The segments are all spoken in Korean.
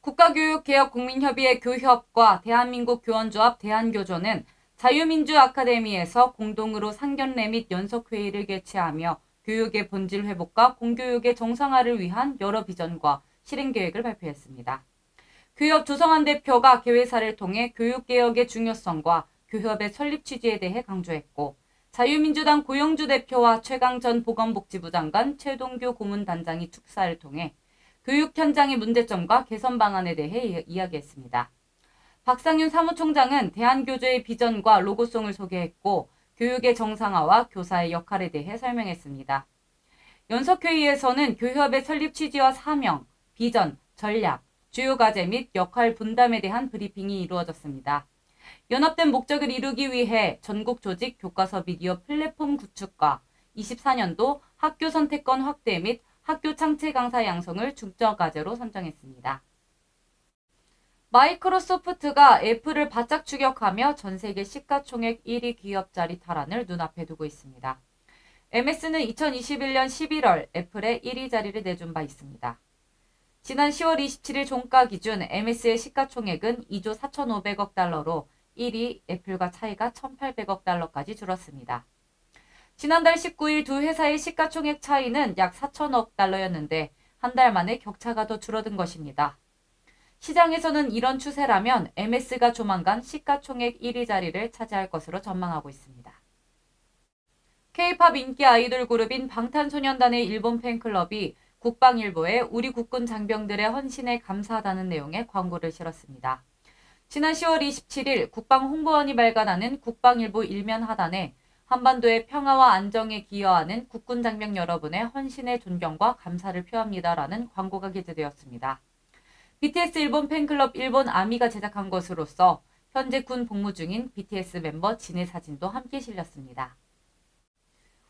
국가교육개혁국민협의회 교협과 대한민국 교원조합 대한교조는 자유민주아카데미에서 공동으로 상견례 및 연석회의를 개최하며 교육의 본질 회복과 공교육의 정상화를 위한 여러 비전과 실행계획을 발표했습니다. 교협 조성환 대표가 개회사를 통해 교육개혁의 중요성과 교협의 설립 취지에 대해 강조했고, 자유민주당 고영주 대표와 최강 전 보건복지부 장관, 최동규 고문단장이 축사를 통해 교육 현장의 문제점과 개선 방안에 대해 이야기했습니다. 박상윤 사무총장은 대한교조의 비전과 로고송을 소개했고, 교육의 정상화와 교사의 역할에 대해 설명했습니다. 연석회의에서는 교협의 설립 취지와 사명, 비전, 전략, 주요 과제 및 역할 분담에 대한 브리핑이 이루어졌습니다. 연합된 목적을 이루기 위해 전국 조직 교과서 미디어 플랫폼 구축과 24년도 학교 선택권 확대 및 학교 창체 강사 양성을 중점 과제로 선정했습니다. 마이크로소프트가 애플을 바짝 추격하며 전 세계 시가총액 1위 기업 자리 탈환을 눈앞에 두고 있습니다. MS는 2021년 11월 애플의 1위 자리를 내준 바 있습니다. 지난 10월 27일 종가 기준 MS의 시가총액은 2조 4,500억 달러로 1위 애플과 차이가 1,800억 달러까지 줄었습니다. 지난달 19일 두 회사의 시가총액 차이는 약 4천억 달러였는데 한 달 만에 격차가 더 줄어든 것입니다. 시장에서는 이런 추세라면 MS가 조만간 시가총액 1위 자리를 차지할 것으로 전망하고 있습니다. K-팝 인기 아이돌 그룹인 방탄소년단의 일본 팬클럽이 국방일보에 우리 국군 장병들의 헌신에 감사하다는 내용의 광고를 실었습니다. 지난 10월 27일 국방홍보원이 발간하는 국방일보 일면 하단에 한반도의 평화와 안정에 기여하는 국군 장병 여러분의 헌신의 존경과 감사를 표합니다라는 광고가 게재되었습니다. BTS 일본 팬클럽 일본 아미가 제작한 것으로서 현재 군 복무 중인 BTS 멤버 진의 사진도 함께 실렸습니다.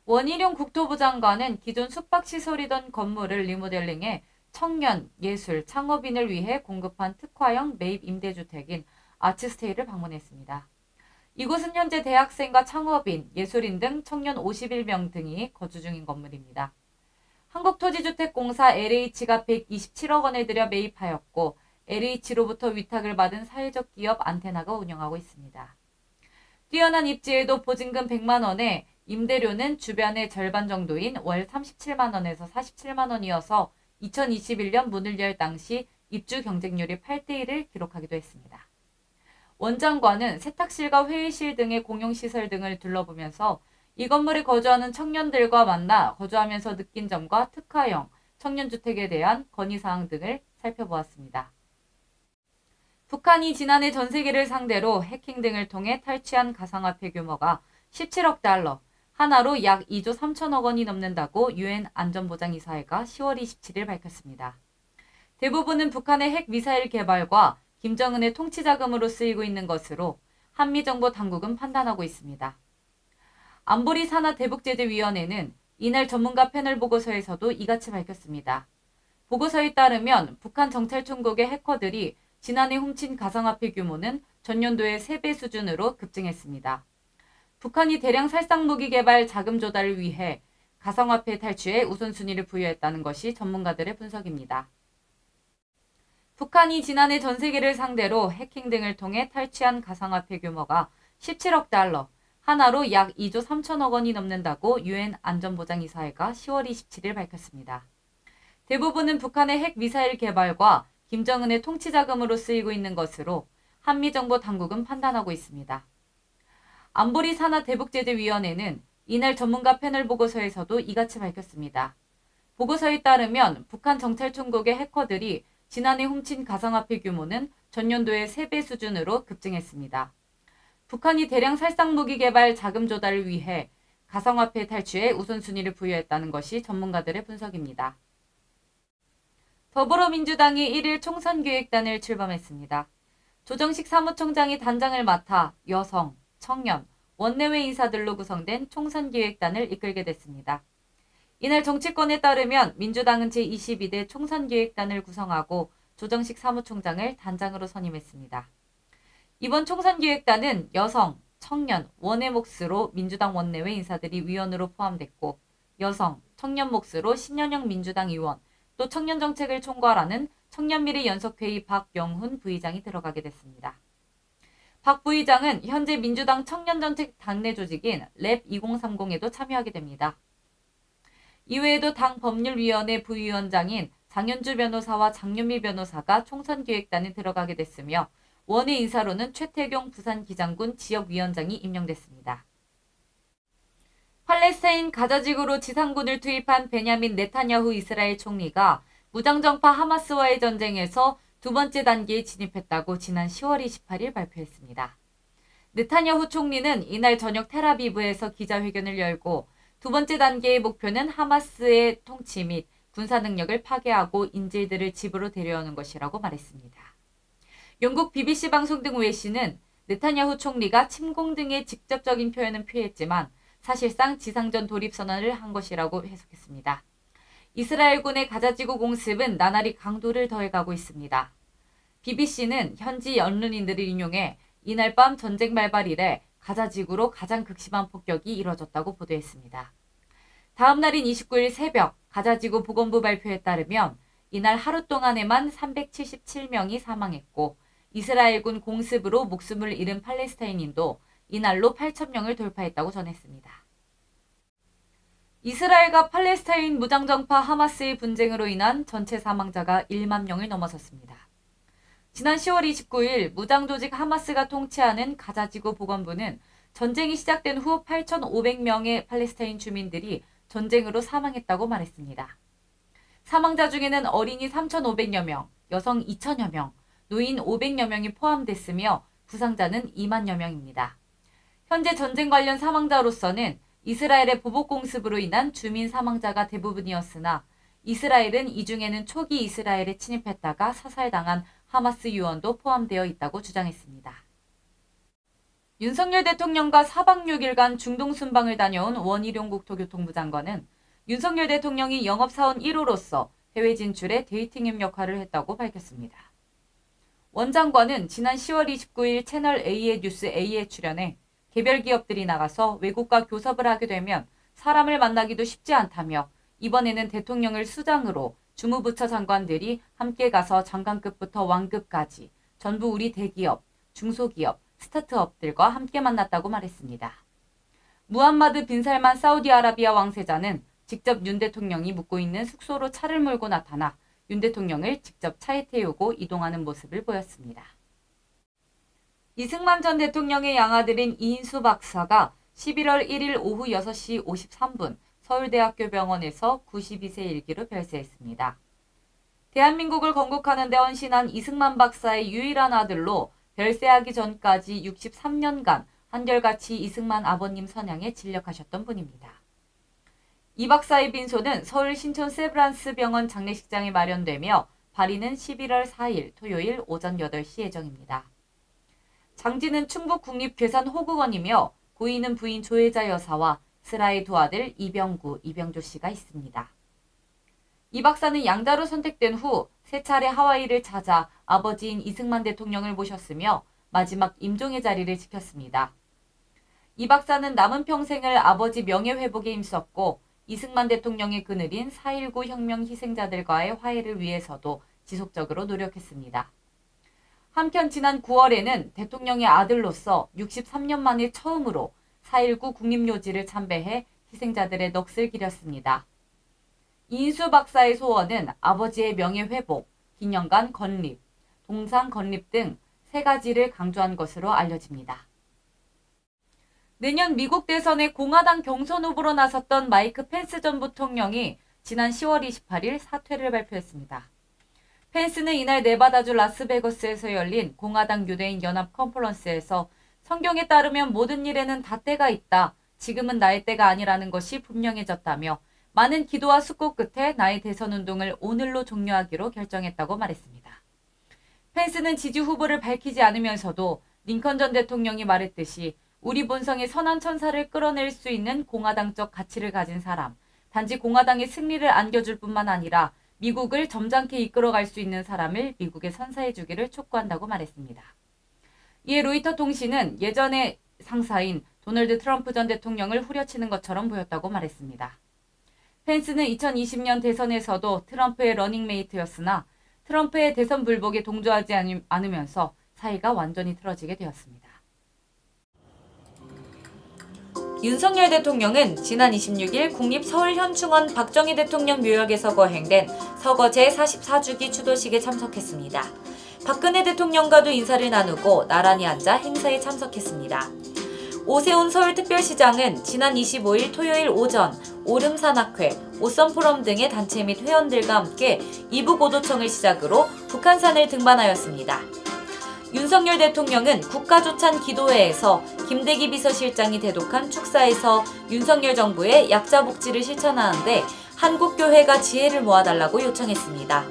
원희룡 국토부 장관은 기존 숙박시설이던 건물을 리모델링해 청년, 예술, 창업인을 위해 공급한 특화형 매입 임대주택인 아츠스테이를 방문했습니다. 이곳은 현재 대학생과 창업인, 예술인 등 청년 51명 등이 거주 중인 건물입니다. 한국토지주택공사 LH가 127억 원을 들여 매입하였고 LH로부터 위탁을 받은 사회적 기업 안테나가 운영하고 있습니다. 뛰어난 입지에도 보증금 100만 원에 임대료는 주변의 절반 정도인 월 37만 원에서 47만 원이어서 2021년 문을 열 당시 입주 경쟁률이 8대1을 기록하기도 했습니다. 원 장관은 세탁실과 회의실 등의 공용시설 등을 둘러보면서 이 건물에 거주하는 청년들과 만나 거주하면서 느낀 점과 특화형 청년주택에 대한 건의사항 등을 살펴보았습니다. 북한이 지난해 전 세계를 상대로 해킹 등을 통해 탈취한 가상화폐 규모가 17억 달러, 하나로 약 2조 3천억 원이 넘는다고 유엔 안전보장이사회가 10월 27일 밝혔습니다. 대부분은 북한의 핵미사일 개발과 김정은의 통치자금으로 쓰이고 있는 것으로 한미정보당국은 판단하고 있습니다. 안보리 산하 대북제재위원회는 이날 전문가 패널 보고서에서도 이같이 밝혔습니다. 보고서에 따르면 북한 정찰총국의 해커들이 지난해 훔친 가상화폐 규모는 전년도의 3배 수준으로 급증했습니다. 북한이 대량 살상무기 개발 자금 조달을 위해 가상화폐 탈취에 우선순위를 부여했다는 것이 전문가들의 분석입니다. 북한이 지난해 전 세계를 상대로 해킹 등을 통해 탈취한 가상화폐 규모가 17억 달러, 하나로 약 2조 3천억 원이 넘는다고 유엔 안전보장이사회가 10월 27일 밝혔습니다. 대부분은 북한의 핵미사일 개발과 김정은의 통치자금으로 쓰이고 있는 것으로 한미정보당국은 판단하고 있습니다. 안보리 산하 대북제재위원회는 이날 전문가 패널 보고서에서도 이같이 밝혔습니다. 보고서에 따르면 북한 정찰총국의 해커들이 지난해 훔친 가상화폐 규모는 전년도의 3배 수준으로 급증했습니다. 북한이 대량 살상무기 개발 자금 조달을 위해 가상화폐 탈취에 우선순위를 부여했다는 것이 전문가들의 분석입니다. 더불어민주당이 1일 총선기획단을 출범했습니다. 조정식 사무총장이 단장을 맡아 여성, 청년, 원내외 인사들로 구성된 총선기획단을 이끌게 됐습니다. 이날 정치권에 따르면 민주당은 제22대 총선기획단을 구성하고 조정식 사무총장을 단장으로 선임했습니다. 이번 총선기획단은 여성, 청년, 원외 몫으로 민주당 원내외 인사들이 위원으로 포함됐고 여성, 청년 몫으로 신현영 민주당 의원, 또 청년정책을 총괄하는 청년미래 연석회의 박영훈 부의장이 들어가게 됐습니다. 박 부의장은 현재 민주당 청년정책 당내 조직인 랩 2030에도 참여하게 됩니다. 이외에도 당 법률위원회 부위원장인 장현주 변호사와 장윤미 변호사가 총선기획단에 들어가게 됐으며 원외 인사로는 최태경 부산기장군 지역위원장이 임명됐습니다. 팔레스타인 가자지구로 지상군을 투입한 베냐민 네타냐후 이스라엘 총리가 무장정파 하마스와의 전쟁에서 두 번째 단계에 진입했다고 지난 10월 28일 발표했습니다. 네타냐후 총리는 이날 저녁 텔아비브에서 기자회견을 열고 두 번째 단계의 목표는 하마스의 통치 및 군사 능력을 파괴하고 인질들을 집으로 데려오는 것이라고 말했습니다. 영국 BBC 방송 등 외신은 네타냐후 총리가 침공 등의 직접적인 표현은 피했지만 사실상 지상전 돌입 선언을 한 것이라고 해석했습니다. 이스라엘군의 가자지구 공습은 나날이 강도를 더해가고 있습니다. BBC는 현지 언론인들을 인용해 이날 밤 전쟁 발발 이래 가자지구로 가장 극심한 폭격이 이뤄졌다고 보도했습니다. 다음 날인 29일 새벽 가자지구 보건부 발표에 따르면 이날 하루 동안에만 377명이 사망했고 이스라엘군 공습으로 목숨을 잃은 팔레스타인인도 이날로 8,000명을 돌파했다고 전했습니다. 이스라엘과 팔레스타인 무장정파 하마스의 분쟁으로 인한 전체 사망자가 1만 명을 넘어섰습니다. 지난 10월 29일 무장조직 하마스가 통치하는 가자지구 보건부는 전쟁이 시작된 후 8,500명의 팔레스타인 주민들이 전쟁으로 사망했다고 말했습니다. 사망자 중에는 어린이 3,500여 명, 여성 2,000여 명, 노인 500여 명이 포함됐으며 부상자는 2만여 명입니다. 현재 전쟁 관련 사망자로서는 이스라엘의 보복 공습으로 인한 주민 사망자가 대부분이었으나 이스라엘은 이 중에는 초기 이스라엘에 침입했다가 사살당한 하마스 요원도 포함되어 있다고 주장했습니다. 윤석열 대통령과 4박 6일간 중동 순방을 다녀온 원희룡 국토교통부 장관은 윤석열 대통령이 영업사원 1호로서 해외 진출에 데이팅앱 역할을 했다고 밝혔습니다. 원 장관은 지난 10월 29일 채널 A의 뉴스 A에 출연해 개별 기업들이 나가서 외국과 교섭을 하게 되면 사람을 만나기도 쉽지 않다며 이번에는 대통령을 수장으로 주무부처 장관들이 함께 가서 장관급부터 왕급까지 전부 우리 대기업, 중소기업, 스타트업들과 함께 만났다고 말했습니다. 무함마드 빈 살만 사우디아라비아 왕세자는 직접 윤 대통령이 묵고 있는 숙소로 차를 몰고 나타나 윤 대통령을 직접 차에 태우고 이동하는 모습을 보였습니다. 이승만 전 대통령의 양아들인 이인수 박사가 11월 1일 오후 6시 53분 서울대학교 병원에서 92세 일기로 별세했습니다. 대한민국을 건국하는 데 헌신한 이승만 박사의 유일한 아들로 별세하기 전까지 63년간 한결같이 이승만 아버님 선양에 진력하셨던 분입니다. 이 박사의 빈소는 서울 신촌 세브란스 병원 장례식장에 마련되며 발인은 11월 4일 토요일 오전 8시 예정입니다. 장지는 충북 국립괴산호국원이며 고인은 부인 조혜자 여사와 슬아의 두 아들 이병구, 이병조 씨가 있습니다. 이 박사는 양자로 선택된 후 세 차례 하와이를 찾아 아버지인 이승만 대통령을 모셨으며 마지막 임종의 자리를 지켰습니다. 이 박사는 남은 평생을 아버지 명예회복에 힘썼고 이승만 대통령의 그늘인 4.19 혁명 희생자들과의 화해를 위해서도 지속적으로 노력했습니다. 한편 지난 9월에는 대통령의 아들로서 63년 만에 처음으로 4.19 국립묘지를 참배해 희생자들의 넋을 기렸습니다. 이인수 박사의 소원은 아버지의 명예회복, 기념관 건립, 동상 건립 등 3가지를 강조한 것으로 알려집니다. 내년 미국 대선에 공화당 경선 후보로 나섰던 마이크 펜스 전 부통령이 지난 10월 28일 사퇴를 발표했습니다. 펜스는 이날 네바다주 라스베거스에서 열린 공화당 유대인 연합 컨퍼런스에서 성경에 따르면 모든 일에는 다 때가 있다. 지금은 나의 때가 아니라는 것이 분명해졌다며 많은 기도와 숙고 끝에 나의 대선 운동을 오늘로 종료하기로 결정했다고 말했습니다. 펜스는 지지 후보를 밝히지 않으면서도 링컨 전 대통령이 말했듯이 우리 본성의 선한 천사를 끌어낼 수 있는 공화당적 가치를 가진 사람, 단지 공화당의 승리를 안겨줄 뿐만 아니라 미국을 점잖게 이끌어갈 수 있는 사람을 미국에 선사해 주기를 촉구한다고 말했습니다. 이에 로이터 통신은 예전의 상사인 도널드 트럼프 전 대통령을 후려치는 것처럼 보였다고 말했습니다. 펜스는 2020년 대선에서도 트럼프의 러닝메이트였으나 트럼프의 대선 불복에 동조하지 않으면서 사이가 완전히 틀어지게 되었습니다. 윤석열 대통령은 지난 26일 국립서울현충원 박정희 대통령 묘역에서 거행된 서거 제44주기 추도식에 참석했습니다. 박근혜 대통령과도 인사를 나누고 나란히 앉아 행사에 참석했습니다. 오세훈 서울특별시장은 지난 25일 토요일 오전 오름산악회, 오썸포럼 등의 단체 및 회원들과 함께 이북오도청을 시작으로 북한산을 등반하였습니다. 윤석열 대통령은 국가조찬 기도회에서 김대기 비서실장이 대독한 축사에서 윤석열 정부의 약자 복지를 실천하는 데 한국교회가 지혜를 모아달라고 요청했습니다.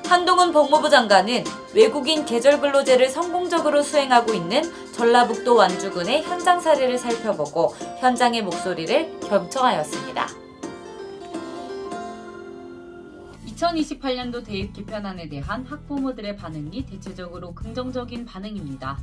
한동훈 법무부 장관은 외국인 계절근로제를 성공적으로 수행하고 있는 전라북도 완주군의 현장 사례를 살펴보고 현장의 목소리를 경청하였습니다. 2028년도 대입 개편안에 대한 학부모들의 반응이 대체적으로 긍정적인 반응입니다.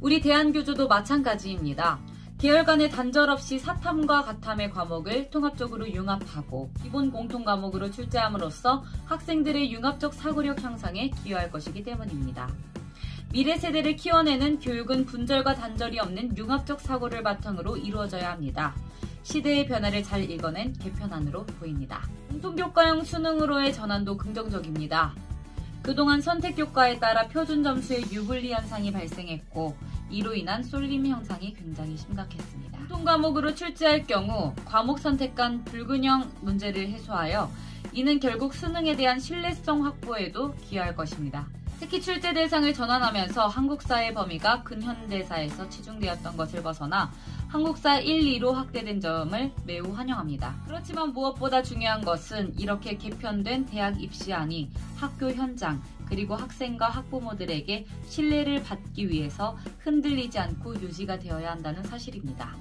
우리 대한교조도 마찬가지입니다. 계열 간의 단절 없이 사탐과 가탐의 과목을 통합적으로 융합하고 기본 공통 과목으로 출제함으로써 학생들의 융합적 사고력 향상에 기여할 것이기 때문입니다. 미래 세대를 키워내는 교육은 분절과 단절이 없는 융합적 사고를 바탕으로 이루어져야 합니다. 시대의 변화를 잘 읽어낸 개편안으로 보입니다. 공통교과형 수능으로의 전환도 긍정적입니다. 그동안 선택교과에 따라 표준 점수의 유불리 현상이 발생했고 이로 인한 쏠림 현상이 굉장히 심각했습니다. 공통 과목으로 출제할 경우 과목 선택 간 불균형 문제를 해소하여 이는 결국 수능에 대한 신뢰성 확보에도 기여할 것입니다. 특히 출제 대상을 전환하면서 한국사의 범위가 근현대사에서 치중되었던 것을 벗어나 한국사 1, 2로 확대된 점을 매우 환영합니다. 그렇지만 무엇보다 중요한 것은 이렇게 개편된 대학 입시안이 학교 현장 그리고 학생과 학부모들에게 신뢰를 받기 위해서 흔들리지 않고 유지가 되어야 한다는 사실입니다.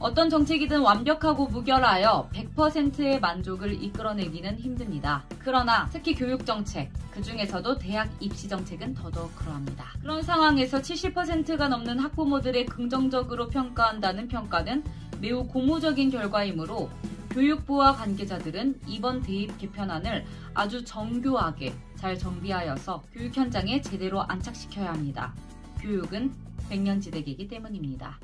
어떤 정책이든 완벽하고 무결하여 100%의 만족을 이끌어내기는 힘듭니다. 그러나 특히 교육정책, 그 중에서도 대학 입시정책은 더더욱 그러합니다. 그런 상황에서 70%가 넘는 학부모들의 긍정적으로 평가한다는 평가는 매우 고무적인 결과이므로 교육부와 관계자들은 이번 대입 개편안을 아주 정교하게 잘 정비하여서 교육 현장에 제대로 안착시켜야 합니다. 교육은 백년지대기이기 때문입니다.